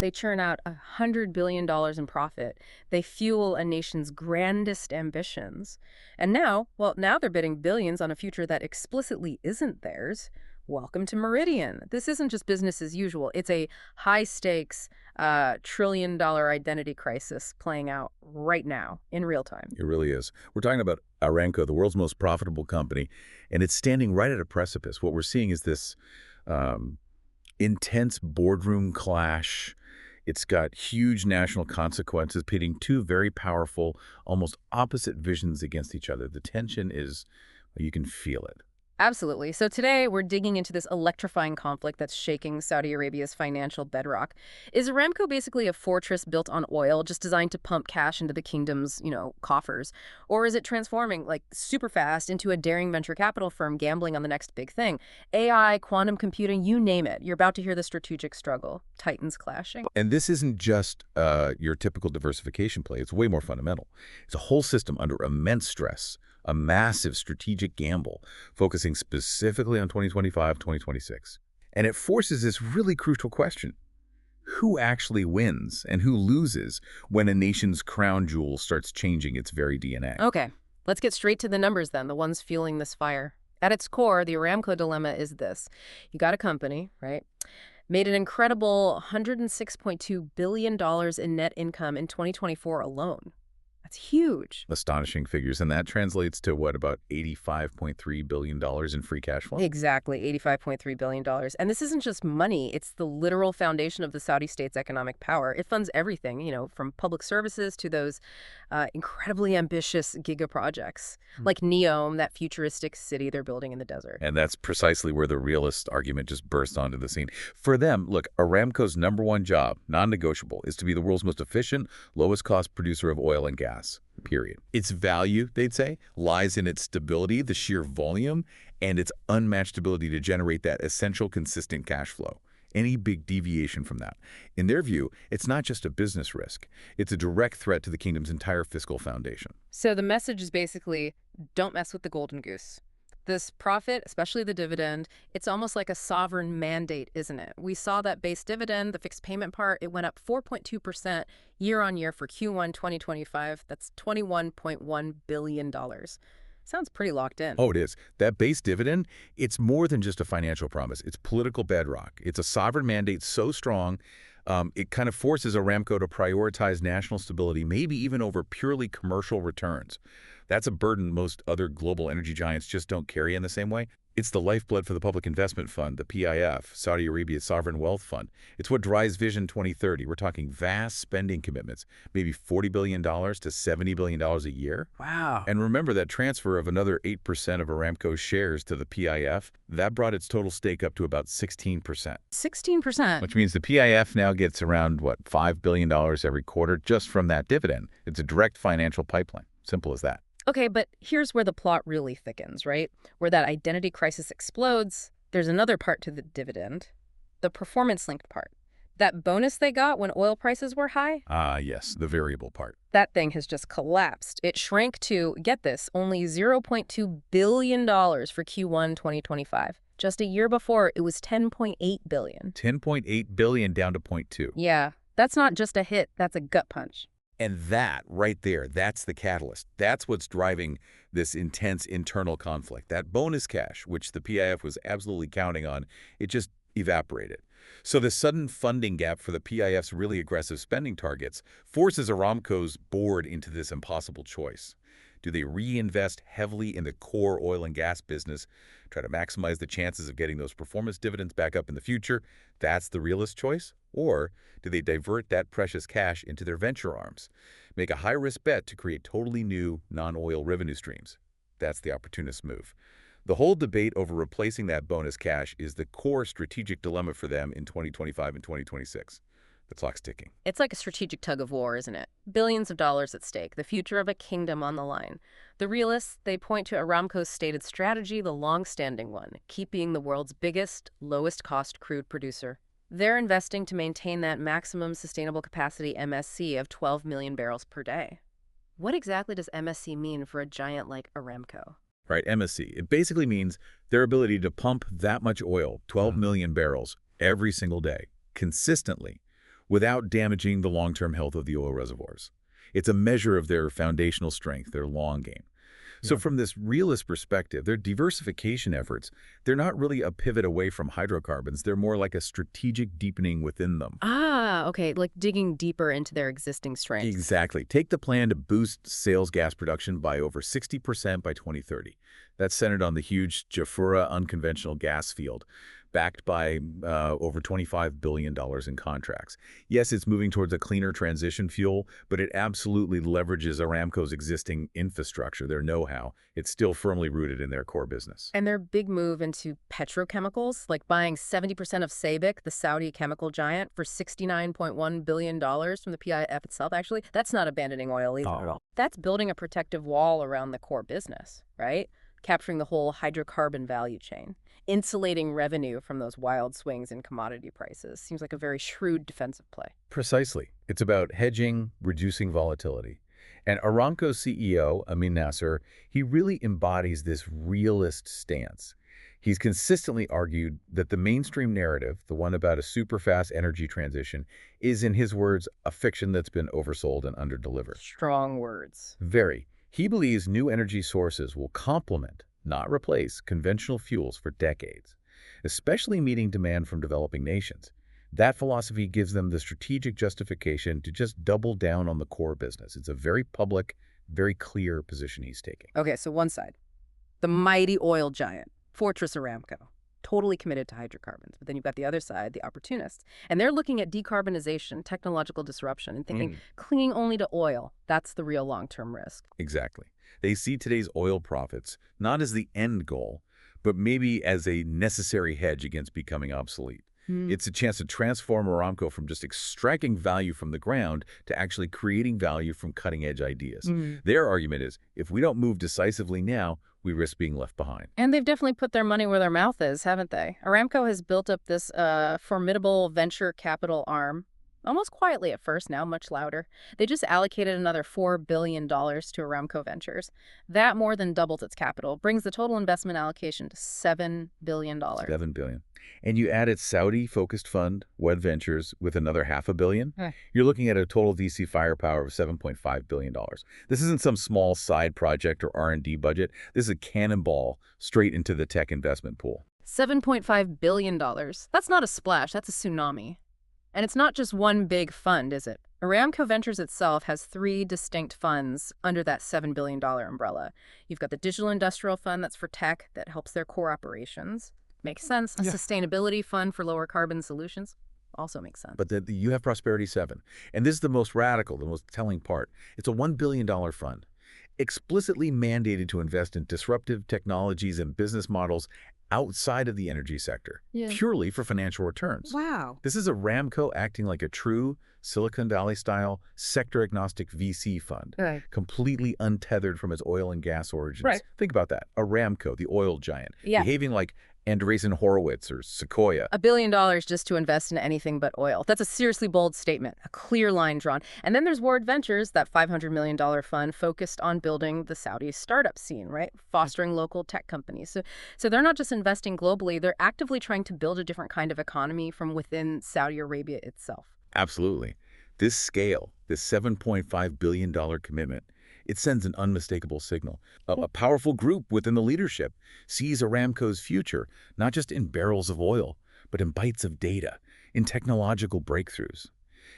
They churn out $100 billion in profit. They fuel a nation's grandest ambitions. And now, well, now they're bidding billions on a future that explicitly isn't theirs. Welcome to Meridian. This isn't just business as usual. It's a high-stakes, trillion-dollar identity crisis playing out right now in real time. It really is. We're talking about Aramco, the world's most profitable company, and it's standing right at a precipice. What we're seeing is this intense boardroom clash. It's got huge national consequences, pitting two very powerful, almost opposite visions against each other. The tension is, you can feel it. Absolutely. So today we're digging into this electrifying conflict that's shaking Saudi Arabia's financial bedrock. Is Aramco basically a fortress built on oil, just designed to pump cash into the kingdom's, coffers? Or is it transforming, like, super fast into a daring venture capital firm gambling on the next big thing? AI, quantum computing, you name it. You're about to hear the strategic struggle. Titans clashing. And this isn't just your typical diversification play. It's way more fundamental. It's a whole system under immense stress, a massive strategic gamble, focusing specifically on 2025, 2026. And it forces this really crucial question. Who actually wins and who loses when a nation's crown jewel starts changing its very DNA? Okay, let's get straight to the numbers then, the ones fueling this fire. At its core, the Aramco dilemma is this. You got a company, right? Made an incredible $106.2 billion in net income in 2024 alone. That's huge. Astonishing figures. And that translates to what, about $85.3 billion in free cash flow? Exactly, $85.3 billion. And this isn't just money. It's the literal foundation of the Saudi state's economic power. It funds everything, from public services to those incredibly ambitious giga projects, like Neom, that futuristic city they're building in the desert. And that's precisely where the realist argument just burst onto the scene. For them, look, Aramco's #1 job, non-negotiable, is to be the world's most efficient, lowest cost producer of oil and gas. Period. Its value, they'd say, lies in its stability, the sheer volume, and its unmatched ability to generate that essential, consistent cash flow. Any big deviation from that. In their view, it's not just a business risk. It's a direct threat to the kingdom's entire fiscal foundation. So the message is basically, don't mess with the golden goose. This profit, especially the dividend, it's almost like a sovereign mandate, isn't it? We saw that base dividend, the fixed payment part, it went up 4.2% year on year for Q1 2025. That's $21.1 billion. Sounds pretty locked in. Oh, it is. That base dividend, it's more than just a financial promise. It's political bedrock. It's a sovereign mandate so strong, it kind of forces Aramco to prioritize national stability, maybe even over purely commercial returns. That's a burden most other global energy giants just don't carry in the same way. It's the lifeblood for the Public Investment Fund, the PIF, Saudi Arabia's sovereign wealth fund. It's what drives Vision 2030. We're talking vast spending commitments, maybe $40 billion to $70 billion a year. Wow. And remember that transfer of another 8% of Aramco's shares to the PIF, that brought its total stake up to about 16%. 16%? Which means the PIF now gets around, what, $5 billion every quarter just from that dividend. It's a direct financial pipeline. Simple as that. Okay, but here's where the plot really thickens, right? Where that identity crisis explodes, there's another part to the dividend, the performance-linked part. That bonus they got when oil prices were high? Ah, yes, the variable part. That thing has just collapsed. It shrank to, get this, only $0.2 billion for Q1 2025. Just a year before, it was $10.8 billion. $10.8 billion down to 0.2. Yeah, that's not just a hit, that's a gut punch. And that right there, that's the catalyst. That's what's driving this intense internal conflict. That bonus cash, which the PIF was absolutely counting on, it just evaporated. So the sudden funding gap for the PIF's really aggressive spending targets forces Aramco's board into this impossible choice. Do they reinvest heavily in the core oil and gas business, try to maximize the chances of getting those performance dividends back up in the future? That's the realist choice. Or do they divert that precious cash into their venture arms, make a high-risk bet to create totally new non-oil revenue streams? That's the opportunist move. The whole debate over replacing that bonus cash is the core strategic dilemma for them in 2025 and 2026. The clock's ticking. It's like a strategic tug of war, isn't it? Billions of dollars at stake, the future of a kingdom on the line. The realists, they point to Aramco's stated strategy, the long-standing one, keep being the world's biggest, lowest-cost crude producer. They're investing to maintain that maximum sustainable capacity MSC of 12 million barrels per day. What exactly does MSC mean for a giant like Aramco? Right, MSC. It basically means their ability to pump that much oil, 12 million barrels, every single day, consistently, without damaging the long-term health of the oil reservoirs. It's a measure of their foundational strength, their long game. So Yeah. from this realist perspective, their diversification efforts, they're not really a pivot away from hydrocarbons. They're more like a strategic deepening within them. Ah, okay, like digging deeper into their existing strengths. Exactly. Take the plan to boost sales gas production by over 60% by 2030. That's centered on the huge Jafurah unconventional gas field, backed by over $25 billion in contracts. Yes, it's moving towards a cleaner transition fuel, but it absolutely leverages Aramco's existing infrastructure, their know-how. It's still firmly rooted in their core business. And their big move into petrochemicals, like buying 70% of SABIC, the Saudi chemical giant, for $69.1 billion from the PIF itself, actually, that's not abandoning oil either at all. That's building a protective wall around the core business, right? Capturing the whole hydrocarbon value chain. Insulating revenue from those wild swings in commodity prices. Seems like a very shrewd defensive play. Precisely. It's about hedging, reducing volatility. And Aramco's CEO, Amin Nasser, he really embodies this realist stance. He's consistently argued that the mainstream narrative, the one about a super-fast energy transition, is, in his words, a fiction that's been oversold and underdelivered. Strong words. Very. He believes new energy sources will complement, not replace, conventional fuels for decades, especially meeting demand from developing nations. That philosophy gives them the strategic justification to just double down on the core business. It's a very public, very clear position he's taking. Okay, so one side, the mighty oil giant, Fortress Aramco, totally committed to hydrocarbons. But then you've got the other side, the opportunists. And they're looking at decarbonization, technological disruption, and thinking clinging only to oil, that's the real long-term risk. Exactly. They see today's oil profits not as the end goal, but maybe as a necessary hedge against becoming obsolete. It's a chance to transform Aramco from just extracting value from the ground to actually creating value from cutting-edge ideas. Their argument is, if we don't move decisively now, we risk being left behind. And they've definitely put their money where their mouth is, haven't they? Aramco has built up this formidable venture capital arm, almost quietly at first, now much louder. They just allocated another $4 billion to Aramco Ventures. That more than doubled its capital, brings the total investment allocation to $7 billion. $7 billion. And you add its Saudi-focused fund, Wed Ventures, with another $500 million, you're looking at a total VC firepower of $7.5 billion. This isn't some small side project or R&D budget. This is a cannonball straight into the tech investment pool. $7.5 billion. That's not a splash, that's a tsunami. And it's not just one big fund, is it? Aramco Ventures itself has 3 distinct funds under that $7 billion umbrella. You've got the Digital Industrial Fund that's for tech that helps their core operations. Makes sense. A sustainability fund for lower carbon solutions also makes sense. But you have Prosperity 7. And this is the most radical, the most telling part. It's a $1 billion fund, explicitly mandated to invest in disruptive technologies and business models outside of the energy sector, purely for financial returns. Wow. This is Aramco acting like a true Silicon Valley-style, sector-agnostic VC fund, completely untethered from its oil and gas origins. Think about that. Aramco, the oil giant, behaving like Andreessen Horowitz or Sequoia. $1 billion just to invest in anything but oil. That's a seriously bold statement, a clear line drawn. And then there's Ward Ventures, that $500 million fund focused on building the Saudi startup scene, right? Fostering local tech companies. So they're not just investing globally, they're actively trying to build a different kind of economy from within Saudi Arabia itself. Absolutely. This scale, this $7.5 billion commitment, it sends an unmistakable signal. A powerful group within the leadership sees Aramco's future not just in barrels of oil, but in bites of data, in technological breakthroughs.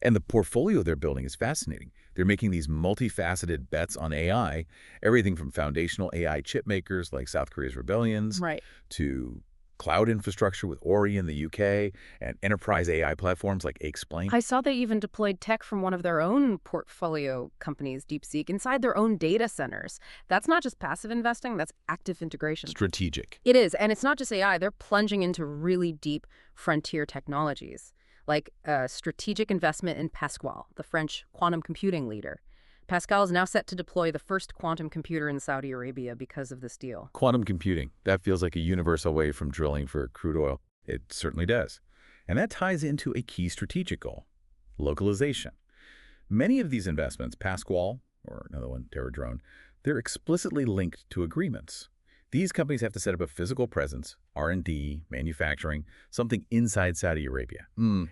And the portfolio they're building is fascinating. They're making these multifaceted bets on AI, everything from foundational AI chip makers like South Korea's Rebellions to cloud infrastructure with Ori in the UK, and enterprise AI platforms like Explain. I saw they even deployed tech from one of their own portfolio companies, DeepSeek, inside their own data centers. That's not just passive investing, that's active integration. Strategic. It is, and it's not just AI. They're plunging into really deep frontier technologies, like strategic investment in Pascal, the French quantum computing leader. Pascal is now set to deploy the first quantum computer in Saudi Arabia because of this deal. Quantum computing, that feels like a universe away from drilling for crude oil. It certainly does. And that ties into a key strategic goal, localization. Many of these investments, Pascal, or another one, Terra Drone, they're explicitly linked to agreements. These companies have to set up a physical presence, R&D, manufacturing, something inside Saudi Arabia.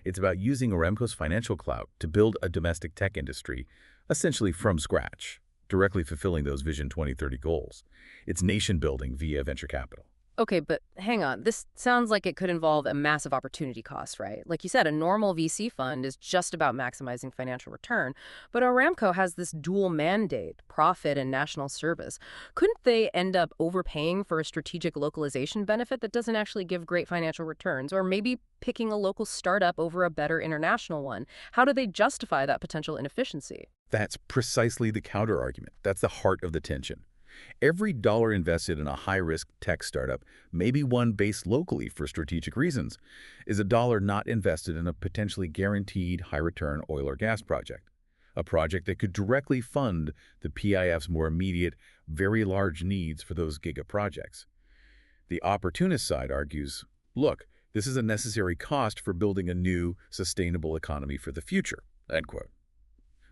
It's about using Aramco's financial clout to build a domestic tech industry, essentially from scratch, directly fulfilling those Vision 2030 goals. It's nation building via venture capital. Okay, but hang on. This sounds like it could involve a massive opportunity cost, right? Like you said, a normal VC fund is just about maximizing financial return, but Aramco has this dual mandate, profit and national service. Couldn't they end up overpaying for a strategic localization benefit that doesn't actually give great financial returns, or maybe picking a local startup over a better international one? How do they justify that potential inefficiency? That's precisely the counter-argument. That's the heart of the tension. Every dollar invested in a high-risk tech startup, maybe one based locally for strategic reasons, is a dollar not invested in a potentially guaranteed high-return oil or gas project, a project that could directly fund the PIF's more immediate, very large needs for those giga projects. The opportunist side argues, look, this is a necessary cost for building a new, sustainable economy for the future, end quote.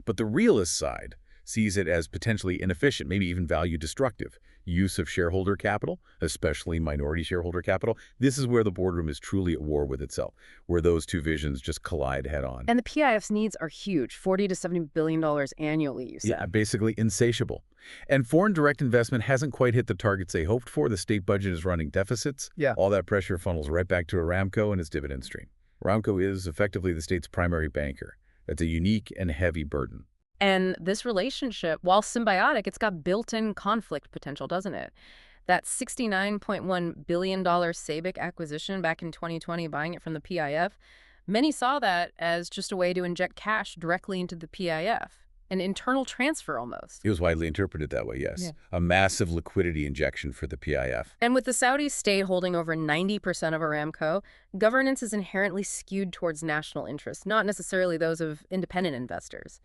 But the realist side sees it as potentially inefficient, maybe even value destructive. Use of shareholder capital, especially minority shareholder capital. This is where the boardroom is truly at war with itself, where those two visions just collide head on. And the PIF's needs are huge, $40 to $70 billion annually, you said. Yeah, basically insatiable. And foreign direct investment hasn't quite hit the targets they hoped for. The state budget is running deficits. Yeah. All that pressure funnels right back to Aramco and its dividend stream. Aramco is effectively the state's primary banker. That's a unique and heavy burden. And this relationship, while symbiotic, it's got built-in conflict potential, doesn't it? That $69.1 billion SABIC acquisition back in 2020, buying it from the PIF, many saw that as just a way to inject cash directly into the PIF, an internal transfer almost. It was widely interpreted that way, yes. Yeah. A massive liquidity injection for the PIF. And with the Saudi state holding over 90% of Aramco, governance is inherently skewed towards national interests, not necessarily those of independent investors.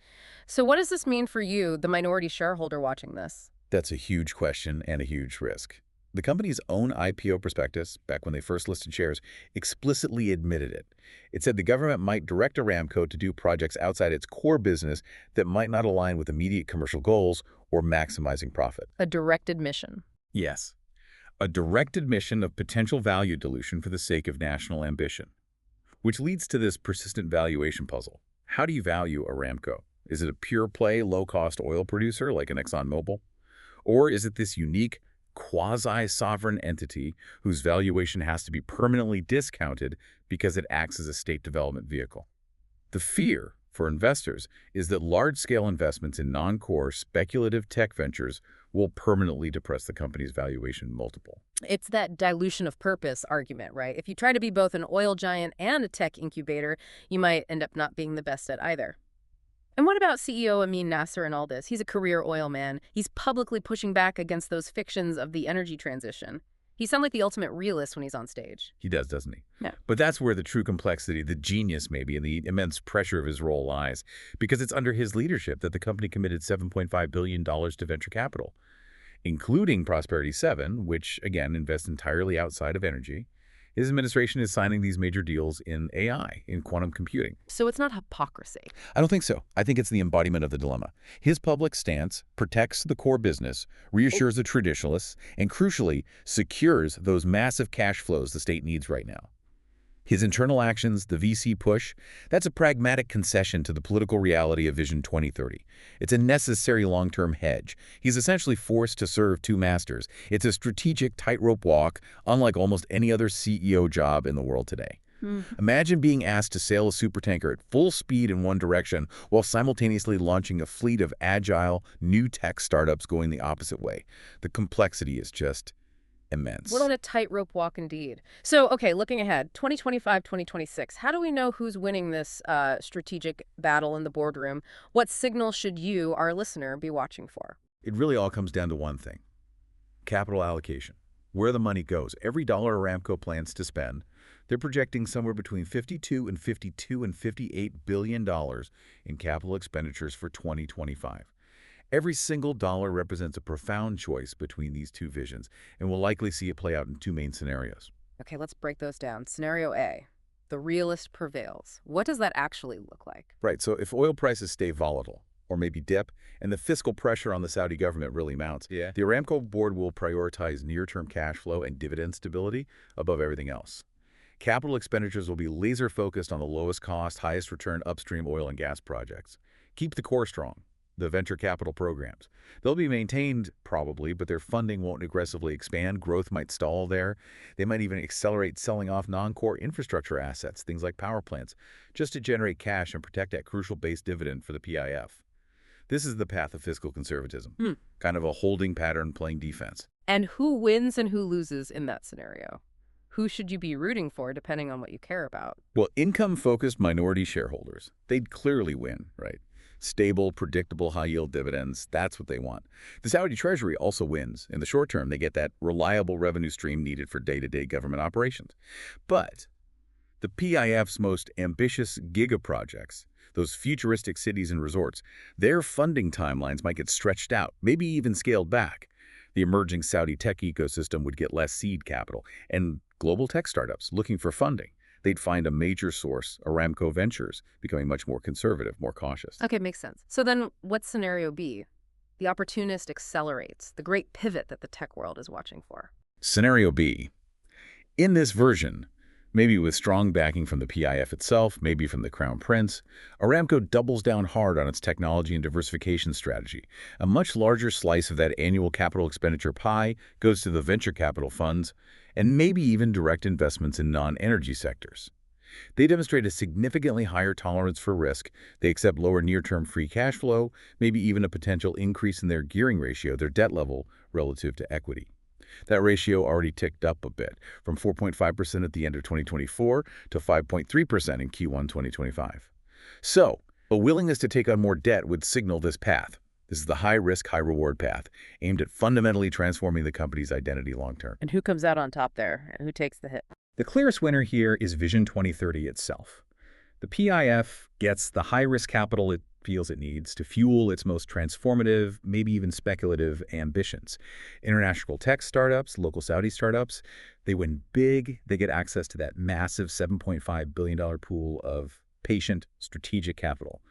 So what does this mean for you, the minority shareholder watching this? That's a huge question and a huge risk. The company's own IPO prospectus, back when they first listed shares, explicitly admitted it. It said the government might direct Aramco to do projects outside its core business that might not align with immediate commercial goals or maximizing profit. A direct admission. Yes, a direct admission of potential value dilution for the sake of national ambition. Which leads to this persistent valuation puzzle. How do you value Aramco? Is it a pure play, low-cost oil producer like an ExxonMobil? Or is it this unique, quasi-sovereign entity whose valuation has to be permanently discounted because it acts as a state development vehicle? The fear for investors is that large-scale investments in non-core speculative tech ventures will permanently depress the company's valuation multiple. It's that dilution of purpose argument, right? If you try to be both an oil giant and a tech incubator, you might end up not being the best at either. And what about CEO Amin Nasser and all this? He's a career oil man. He's publicly pushing back against those fictions of the energy transition. He sounds like the ultimate realist when he's on stage. He does, doesn't he? Yeah. But that's where the true complexity, the genius maybe, and the immense pressure of his role lies. Because it's under his leadership that the company committed $7.5 billion to venture capital, including Prosperity 7, which, again, invests entirely outside of energy. His administration is signing these major deals in AI, in quantum computing. So it's not hypocrisy. I don't think so. I think it's the embodiment of the dilemma. His public stance protects the core business, reassures the traditionalists, and crucially, secures those massive cash flows the state needs right now. His internal actions, the VC push, that's a pragmatic concession to the political reality of Vision 2030. It's a necessary long-term hedge. He's essentially forced to serve two masters. It's a strategic tightrope walk, unlike almost any other CEO job in the world today. Imagine being asked to sail a supertanker at full speed in one direction while simultaneously launching a fleet of agile, new tech startups going the opposite way. The complexity is just immense. What a tightrope walk indeed. So, okay, looking ahead, 2025, 2026, how do we know who's winning this strategic battle in the boardroom? What signal should you, our listener, be watching for? It really all comes down to one thing: capital allocation. Where the money goes. Every dollar Aramco plans to spend, they're projecting somewhere between $52 and $58 billion in capital expenditures for 2025. Every single dollar represents a profound choice between these two visions, and we'll likely see it play out in two main scenarios. Okay, let's break those down. Scenario A, the realist prevails. What does that actually look like? Right, so if oil prices stay volatile, or maybe dip, and the fiscal pressure on the Saudi government really mounts. Yeah. The Aramco board will prioritize near-term cash flow and dividend stability above everything else. Capital expenditures will be laser-focused on the lowest cost, highest return upstream oil and gas projects. Keep the core strong, the venture capital programs. They'll be maintained, probably, but their funding won't aggressively expand. Growth might stall there. They might even accelerate selling off non-core infrastructure assets, things like power plants, just to generate cash and protect that crucial base dividend for the PIF. This is the path of fiscal conservatism, kind of a holding pattern playing defense. And who wins and who loses in that scenario? Who should you be rooting for depending on what you care about? Well, income-focused minority shareholders, they'd clearly win, right? Stable, predictable, high-yield dividends, that's what they want. The Saudi Treasury also wins. In the short term, they get that reliable revenue stream needed for day-to-day government operations. But the PIF's most ambitious giga-projects, those futuristic cities and resorts, their funding timelines might get stretched out, maybe even scaled back. The emerging Saudi tech ecosystem would get less seed capital, and global tech startups looking for funding, they'd find a major source, Aramco Ventures, becoming much more conservative, more cautious. Okay, makes sense. So then what's scenario B? The opportunist accelerates, the great pivot that the tech world is watching for. Scenario B. In this version, maybe with strong backing from the PIF itself, maybe from the Crown Prince, Aramco doubles down hard on its technology and diversification strategy. A much larger slice of that annual capital expenditure pie goes to the venture capital funds, and maybe even direct investments in non-energy sectors. They demonstrate a significantly higher tolerance for risk. They accept lower near-term free cash flow, maybe even a potential increase in their gearing ratio, their debt level, relative to equity. That ratio already ticked up a bit, from 4.5% at the end of 2024 to 5.3% in Q1 2025. So, a willingness to take on more debt would signal this path. This is the high-risk, high-reward path, aimed at fundamentally transforming the company's identity long-term. And who comes out on top there, and who takes the hit? The clearest winner here is Vision 2030 itself. The PIF gets the high-risk capital it feels it needs to fuel its most transformative, maybe even speculative ambitions. International tech startups, local Saudi startups, they win big. They get access to that massive $7.5 billion pool of patient strategic capital.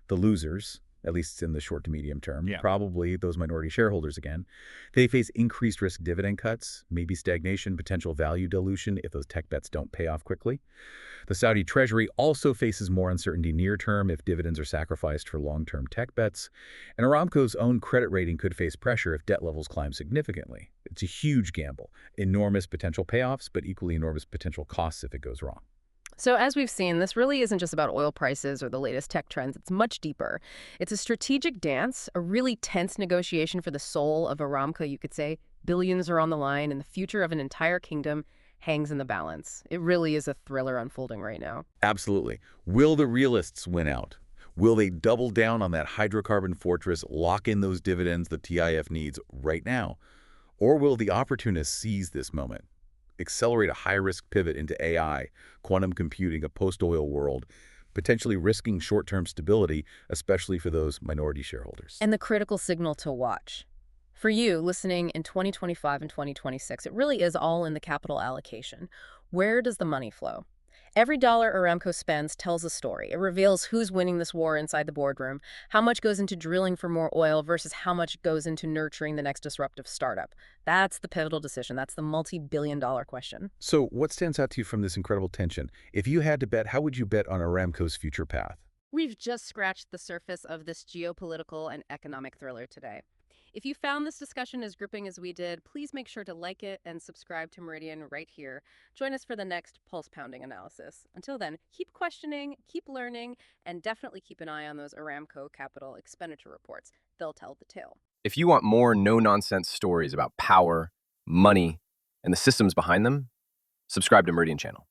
The losers, at least in the short to medium term, probably those minority shareholders again, they face increased risk dividend cuts, maybe stagnation, potential value dilution if those tech bets don't pay off quickly. The Saudi Treasury also faces more uncertainty near term if dividends are sacrificed for long-term tech bets. And Aramco's own credit rating could face pressure if debt levels climb significantly. It's a huge gamble. Enormous potential payoffs, but equally enormous potential costs if it goes wrong. So as we've seen, this really isn't just about oil prices or the latest tech trends. It's much deeper. It's a strategic dance, a really tense negotiation for the soul of Aramco, you could say. Billions are on the line, and the future of an entire kingdom hangs in the balance. It really is a thriller unfolding right now. Absolutely. Will the realists win out? Will they double down on that hydrocarbon fortress, lock in those dividends the TIF needs right now? Or will the opportunists seize this moment, accelerate a high-risk pivot into AI, quantum computing, a post-oil world, potentially risking short-term stability, especially for those minority shareholders? And the critical signal to watch. For you, listening in 2025 and 2026, it really is all in the capital allocation. Where does the money flow? Every dollar Aramco spends tells a story. It reveals who's winning this war inside the boardroom, how much goes into drilling for more oil versus how much goes into nurturing the next disruptive startup. That's the pivotal decision. That's the multi-billion-dollar question. So what stands out to you from this incredible tension? If you had to bet, how would you bet on Aramco's future path? We've just scratched the surface of this geopolitical and economic thriller today. If you found this discussion as gripping as we did, please make sure to like it and subscribe to Meridian right here. Join us for the next pulse-pounding analysis. Until then, keep questioning, keep learning, and definitely keep an eye on those Aramco capital expenditure reports. They'll tell the tale. If you want more no-nonsense stories about power, money, and the systems behind them, subscribe to Meridian Channel.